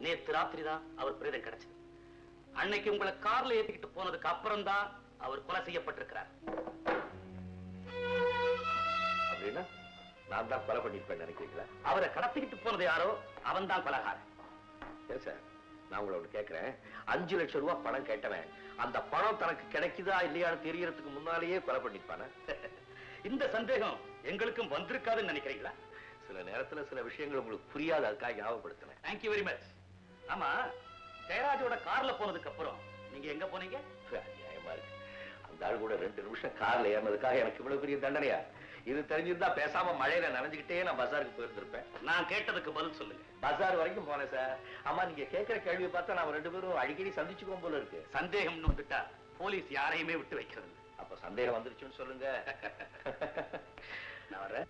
நேத்து ராத்திரி தான் அவர் பிரேதம் கிடைச்சது. அன்னைக்கு உங்களை கார்ல ஏத்திக்கிட்டு போனதுக்கு அப்புறம் தான் அவர் கொலை செய்யப்பட்டிருக்கிறார். அப்படின்னா நான் தான் கொலை பண்ணிருப்பேன் நினைக்கிறீங்களா? அவரை கடத்திக்கிட்டு போனது யாரோ அவன் தான் கொலைகாரன். ஏன் சார், நான் உங்களை ஒண்ணு கேட்கிறேன். 5 லட்சம் ரூபாய் பணம் கேட்டவன் அந்த பணம் தனக்கு கிடைக்குதா இல்லையான்னு தெரியறதுக்கு முன்னாலேயே கொலை பண்ணிருப்பான? இந்த சந்தேகம் எங்களுக்கும் வந்திருக்காதுன்னு நினைக்கிறீங்களா? சில நேரத்துல சில விஷயங்கள் உங்களுக்கு புரியாது, அதுக்காக ஞாபகப்படுத்தினேன். Thank you very much. ஆமா, ஜெயராஜோட கார்ல போனதுக்கு அப்புறம் நீங்க எங்க போனீங்க? நியாயமா இருக்கு. அந்த ஆள் கூட 2 நிமிஷம் கார்ல ஏறினதுக்காக எனக்கு இவ்வளவு பெரிய தண்டனையா? இது தெரிஞ்சிருந்தா பேசாம மழையில நனைஞ்சுக்கிட்டே நான் பஜாருக்கு போயிருந்திருப்பேன். நான் கேட்டதுக்கு பதில் சொல்லுங்க. பஜார் வரைக்கும் போனேன் சார். ஆமா, நீங்க கேட்கிற கேள்வியை பார்த்தா நாம 2 பேரும் அடிக்கடி சந்திச்சுக்கோம் போல இருக்கு. சந்தேகம்னு வந்துட்டா போலீஸ் யாரையுமே விட்டு வைக்கிறது. அப்ப சந்தேகம் வந்துருச்சுன்னு சொல்லுங்க. நான் வர்றேன்.